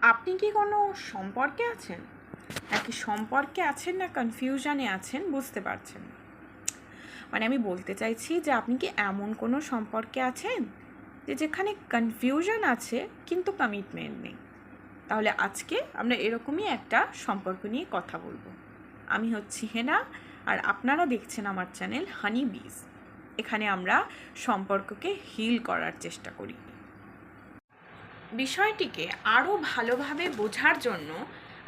আপনি কি কোনো সম্পর্কে আছেন? নাকি সম্পর্কে আছেন না কনফিউশনে আছেন বুঝতে পারছেন না। মানে আমি বলতে চাইছি যে আপনি কি এমন কোনো সম্পর্কে আছেন যেখানে কনফিউশন আছে কিন্তু কমিটমেন্ট নেই? তাহলে আজকে আমরা এরকমই একটা সম্পর্ক নিয়ে কথা বলবো। আমি হচ্ছি হেনা, আর আপনারা দেখছেন আমার চ্যানেল হানি বিজ। এখানে আমরা সম্পর্ককে হিল করার চেষ্টা করি। বিষয়টিকে আরও ভালোভাবে বোঝার জন্য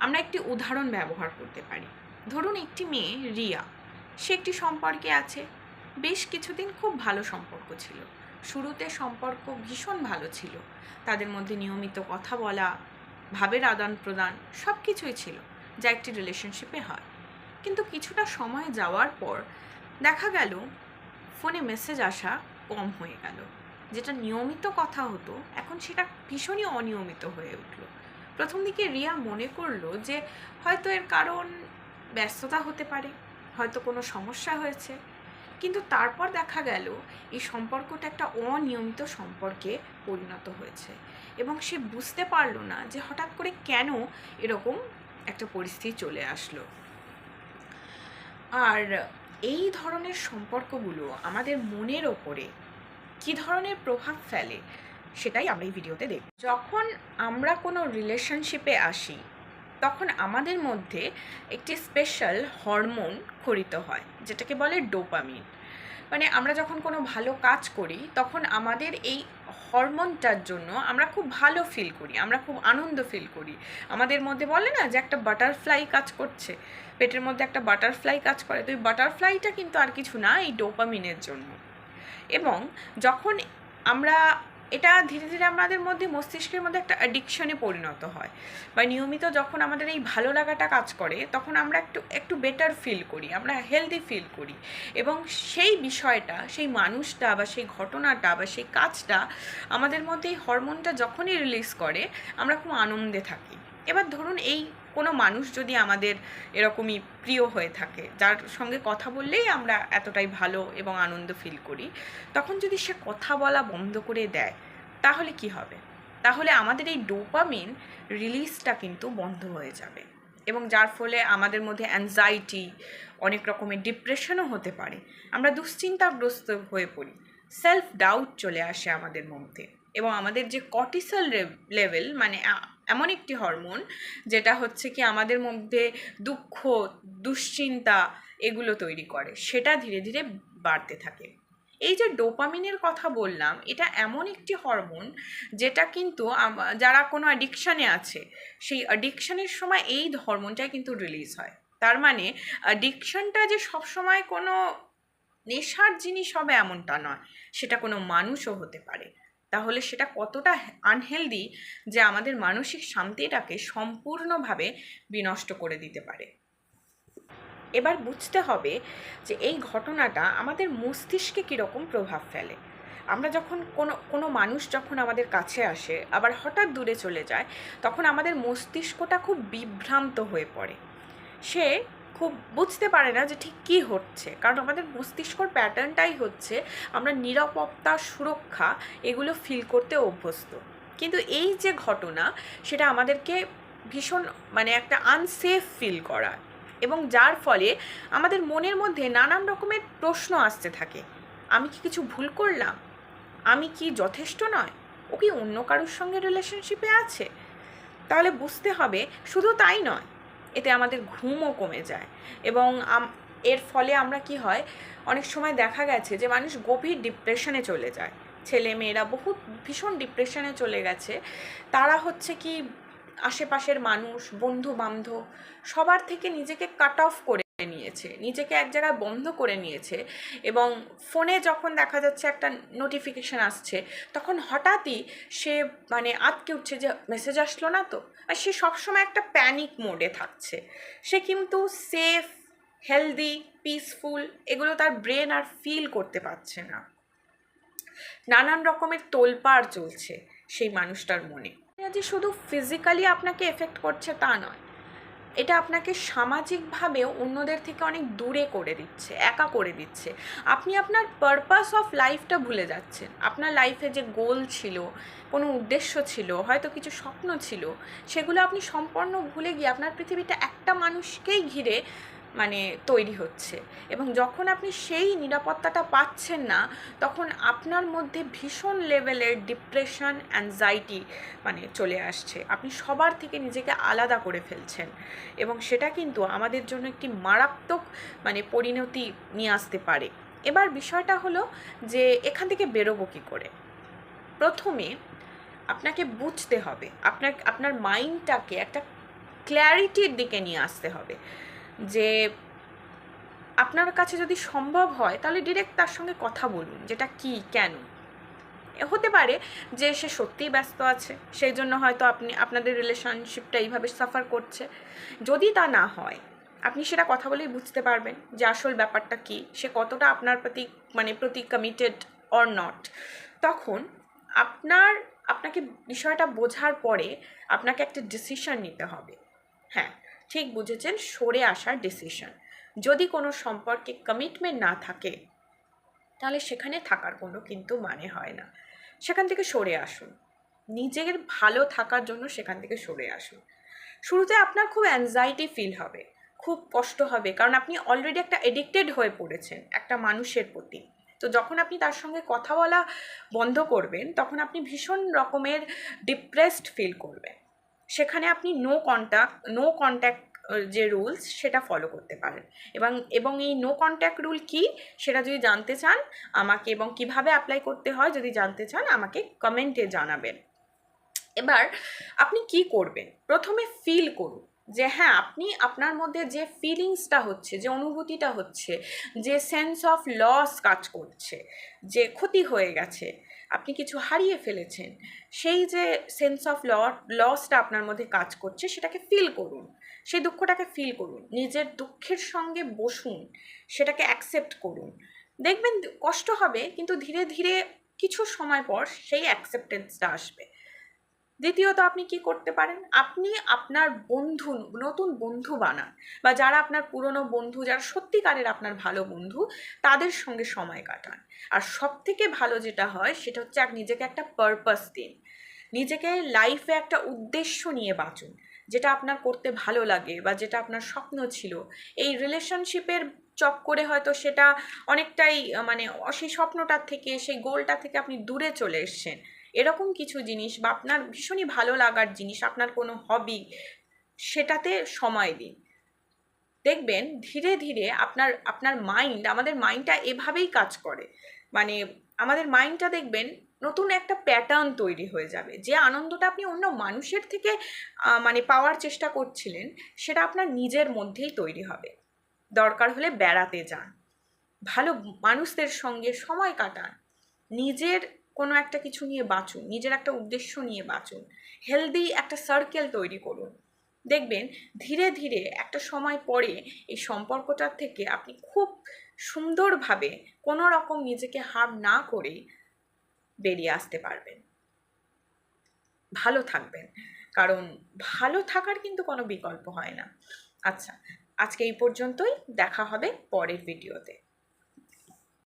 আমরা একটি উদাহরণ ব্যবহার করতে পারি। ধরুন একটি মেয়ে রিয়া, সে একটি সম্পর্কে আছে। বেশ কিছুদিন খুব ভালো সম্পর্ক ছিল। শুরুতে সম্পর্ক ভীষণ ভালো ছিল, তাদের মধ্যে নিয়মিত কথা বলা, ভাবের আদান প্রদান সব কিছুই ছিল যা একটি রিলেশনশিপে হয়। কিন্তু কিছুটা সময় যাওয়ার পর দেখা গেল ফোনে মেসেজ আসা কম হয়ে গেল। যেটা নিয়মিত কথা হতো এখন সেটা ভীষণই অনিয়মিত হয়ে উঠল। প্রথম দিকে রিয়া মনে করলো যে হয়তো এর কারণ ব্যস্ততা হতে পারে, হয়তো কোনো সমস্যা হয়েছে। কিন্তু তারপর দেখা গেল এই সম্পর্কটা একটা অনিয়মিত সম্পর্কে পরিণত হয়েছে, এবং সে বুঝতে পারলো না যে হঠাৎ করে কেন এরকম একটা পরিস্থিতি চলে আসলো। আর এই ধরনের সম্পর্কগুলো আমাদের মনের ওপরে কী ধরনের প্রভাব ফেলে সেটাই আমরা এই ভিডিওতে দেখব। যখন আমরা কোনো রিলেশনশিপে আসি তখন আমাদের মধ্যে একটি স্পেশাল হরমোন ক্ষরিত হয় যেটাকে বলে ডোপামিন। মানে আমরা যখন কোনো ভালো কাজ করি তখন আমাদের এই হরমোনটার জন্য আমরা খুব ভালো ফিল করি, আমরা খুব আনন্দ ফিল করি। আমাদের মধ্যে বলে না যে একটা বাটারফ্লাই কাজ করছে, পেটের মধ্যে একটা বাটারফ্লাই কাজ করে, তো এই বাটারফ্লাইটা কিন্তু আর কিছু না, এই ডোপামিনের জন্য। এবং যখন আমরা এটা ধীরে ধীরে আমাদের মধ্যে মস্তিষ্কের মধ্যে একটা অ্যাডিকশনে পরিণত হয়, বা নিয়মিত যখন আমাদের এই ভালো লাগাটা কাজ করে তখন আমরা একটু একটু বেটার ফিল করি, আমরা হেলদি ফিল করি। এবং সেই বিষয়টা, সেই মানুষটা বা সেই ঘটনাটা বা সেই কাজটা আমাদের মধ্যে এই হরমোনটা যখনই রিলিজ করে আমরা খুব আনন্দে থাকি। এবার ধরুন এই কোনো মানুষ যদি আমাদের এরকমই প্রিয় হয়ে থাকে, যার সঙ্গে কথা বললেই আমরা এতটাই ভালো এবং আনন্দ ফিল করি, তখন যদি সে কথা বলা বন্ধ করে দেয় তাহলে কি হবে? তাহলে আমাদের এই ডোপামিন রিলিজটা কিন্তু বন্ধ হয়ে যাবে, এবং যার ফলে আমাদের মধ্যে অ্যাংজাইটি, অনেক রকমের ডিপ্রেশনও হতে পারে। আমরা দুশ্চিন্তাগ্রস্ত হয়ে পড়ি, সেলফ ডাউট চলে আসে আমাদের মধ্যে, এবং আমাদের যে কর্টিসল লেভেল, মানে এমন একটি হরমোন যেটা হচ্ছে কি আমাদের মধ্যে দুঃখ, দুশ্চিন্তা এগুলো তৈরি করে, সেটা ধীরে ধীরে বাড়তে থাকে। এই যে ডোপামিনের কথা বললাম, এটা এমন একটি হরমোন যেটা কিন্তু যারা কোনো অ্যাডিকশানে আছে সেই অ্যাডিকশানের সময় এই হরমোনটাই কিন্তু রিলিজ হয়। তার মানে অ্যাডিকশানটা যে সবসময় কোনো নেশার জিনিস হবে এমনটা নয়, সেটা কোনো মানুষও হতে পারে। তাহলে সেটা কতটা আনহেলদি যে আমাদের মানসিক শান্তিটাকে সম্পূর্ণভাবে বিনষ্ট করে দিতে পারে। এবার বুঝতে হবে যে এই ঘটনাটা আমাদের মস্তিষ্কে কীরকম প্রভাব ফেলে। আমরা যখন কোনো মানুষ যখন আমাদের কাছে আসে আবার হঠাৎ দূরে চলে যায়, তখন আমাদের মস্তিষ্কটা খুব বিভ্রান্ত হয়ে পড়ে। সে খুব বুঝতে পারে না যে ঠিক কী হচ্ছে, কারণ আমাদের মস্তিষ্কর প্যাটার্নটাই হচ্ছে আমরা নিরাপত্তা, সুরক্ষা এগুলো ফিল করতে অভ্যস্ত। কিন্তু এই যে ঘটনা সেটা আমাদেরকে ভীষণ একটা আনসেফ ফিল করায়, এবং যার ফলে আমাদের মনের মধ্যে নানান রকমের প্রশ্ন আসতে থাকে। আমি কি কিছু ভুল করলাম? আমি কি যথেষ্ট নয়? ও কি অন্য কারোর সঙ্গে রিলেশনশিপে আছে? তাহলে বুঝতে হবে শুধু তাই নয়, এতে আমাদের ঘুমও কমে যায়, এবং এর ফলে আমরা কি হয়, অনেক সময় দেখা গেছে যে মানুষ গভীর ডিপ্রেশনে চলে যায়। ছেলে মেয়েরা বহুত ভীষণ ডিপ্রেশনে চলে গেছে। তারা হচ্ছে কি আশেপাশের মানুষ, বন্ধু বান্ধব সবার থেকে নিজেকে কাট অফ করে নিয়েছে, নিজেকে এক জায়গায় বন্ধ করে নিয়েছে, এবং ফোনে যখন দেখা যাচ্ছে একটা নোটিফিকেশান আসছে তখন হঠাৎই সে আটকে উঠছে যে মেসেজ আসলো না তো, আর সে সবসময় একটা প্যানিক মোডে থাকছে। সে কিন্তু সেফ, হেলদি, পিসফুল এগুলো তার ব্রেন আর ফিল করতে পারছে না। নানান রকমের তোলপাড় চলছে সেই মানুষটার মনে। যে শুধু ফিজিক্যালি আপনাকে এফেক্ট করছে তা নয়, এটা আপনাকে সামাজিকভাবেও অন্যদের থেকে অনেক দূরে করে দিচ্ছে, একা করে দিচ্ছে। আপনি আপনার পারপাস অফ লাইফটা ভুলে যাচ্ছেন। আপনার লাইফে যে গোল ছিল, কোনো উদ্দেশ্য ছিল, হয়তো কিছু স্বপ্ন ছিল, সেগুলো আপনি সম্পূর্ণ ভুলে গিয়ে আপনার পৃথিবীটা একটা মানুষকেই ঘিরে তৈরি হচ্ছে। এবং যখন আপনি সেই নিরাপত্তাটা পাচ্ছেন না, তখন আপনার মধ্যে ভীষণ লেভেলের ডিপ্রেশন, অ্যাংজাইটি চলে আসছে। আপনি সবার থেকে নিজেকে আলাদা করে ফেলছেন, এবং সেটা কিন্তু আমাদের জন্য একটি মারাত্মক পরিণতি নিয়ে আসতে পারে। এবার বিষয়টা হলো যে এখান থেকে বেরোবো কী করে। প্রথমে আপনাকে বুঝতে হবে, আপনার মাইন্ডটাকে একটা ক্ল্যারিটির দিকে নিয়ে আসতে হবে, যে আপনার কাছে যদি সম্ভব হয় তাহলে ডিরেক্ট তার সঙ্গে কথা বলুন, যেটা কি, কেন। হতে পারে যে সে সত্যিই ব্যস্ত আছে, সেই জন্য হয়তো আপনাদের রিলেশনশিপটা এইভাবে সাফার করছে। যদি তা না হয়, আপনি সেটা কথা বলেই বুঝতে পারবেন যে আসল ব্যাপারটা কি, সে কতটা আপনার প্রতি কমিটেড অর নট। তখন আপনাকে বিষয়টা বোঝার পরে আপনাকে একটা ডিসিশন নিতে হবে। হ্যাঁ, ঠিক বুঝেছেন, সরে আসার ডিসিশন। যদি কোনো সম্পর্কে কমিটমেন্ট না থাকে, তাহলে সেখানে থাকার কোনো কিন্তু মানে হয় না। সেখান থেকে সরে আসুন, নিজের ভালো থাকার জন্য সেখান থেকে সরে আসুন। শুরুতে আপনার খুব অ্যাংজাইটি ফিল হবে, খুব কষ্ট হবে, কারণ আপনি অলরেডি একটা এডিক্টেড হয়ে পড়েছেন একটা মানুষের প্রতি। তো যখন আপনি তার সঙ্গে কথা বলা বন্ধ করবেন, তখন আপনি ভীষণ রকমের ডিপ্রেসড ফিল করবেন। সেখানে আপনি নো কন্ট্যাক্ট যে রুলস, সেটা ফলো করতে পারেন। এবং এই নো কন্ট্যাক্ট রুল কি, সেটা যদি জানতে চান আমাকে, এবং কিভাবে অ্যাপ্লাই করতে হয় যদি জানতে চান, আমাকে কমেন্টে জানাবেন। এবার আপনি কি করবেন, প্রথমে ফিল করুন যে হ্যাঁ, আপনি আপনার মধ্যে যে ফিলিংসটা হচ্ছে, যে অনুভূতিটা হচ্ছে, যে সেন্স অফ লস কাজ করছে, যে ক্ষতি হয়ে গেছে, আপনি কিছু হারিয়ে ফেলেছেন, সেই যে সেন্স অফ লসটা আপনার মধ্যে কাজ করছে, সেটাকে ফিল করুন, সেই দুঃখটাকে ফিল করুন, নিজের দুঃখের সঙ্গে বসুন, সেটাকে অ্যাকসেপ্ট করুন। দেখবেন কষ্ট হবে, কিন্তু ধীরে ধীরে কিছু সময় পর সেই অ্যাকসেপ্টেন্সটা আসবে। দ্বিতীয়ত আপনি কি করতে পারেন, আপনি আপনার নতুন বন্ধু বানান, বা যারা আপনার পুরনো বন্ধু, যারা সত্যিকারের আপনার ভালো বন্ধু, তাদের সঙ্গে সময় কাটান। আর সব থেকে ভালো যেটা হয় সেটা হচ্ছে নিজেকে একটা পারপাস দিন, নিজেকে লাইফে একটা উদ্দেশ্য নিয়ে বাঁচুন, যেটা আপনার করতে ভালো লাগে বা যেটা আপনার স্বপ্ন ছিল। এই রিলেশনশিপের চক্করে হয়তো সেটা অনেকটাই সেই স্বপ্নটার থেকে, সেই গোলটা থেকে আপনি দূরে চলে এসছেন। এরকম কিছু জিনিস বা আপনার ভীষণই ভালো লাগার জিনিস, আপনার কোনো হবি, সেটাতে সময় দিন। দেখবেন ধীরে ধীরে আমাদের মাইন্ডটা এভাবেই কাজ করে। আমাদের মাইন্ডটা দেখবেন নতুন একটা প্যাটার্ন তৈরি হয়ে যাবে। যে আনন্দটা আপনি অন্য মানুষের থেকে পাওয়ার চেষ্টা করছিলেন, সেটা আপনার নিজের মধ্যেই তৈরি হবে। দরকার হলে বেড়াতে যান, ভালো মানুষদের সঙ্গে সময় কাটান, নিজের কোনো একটা কিছু নিয়ে বাঁচুন, নিজের একটা উদ্দেশ্য নিয়ে বাঁচুন, হেলদি একটা সার্কেল তৈরি করুন। দেখবেন ধীরে ধীরে একটা সময় পরে এই সম্পর্কটার থেকে আপনি খুব সুন্দরভাবে কোনো রকম নিজেকে হার্ম না করে বেরিয়ে আসতে পারবেন, ভালো থাকবেন। কারণ ভালো থাকার কিন্তু কোনো বিকল্প হয় না। আচ্ছা, আজকে এই পর্যন্তই, দেখা হবে পরের ভিডিওতে।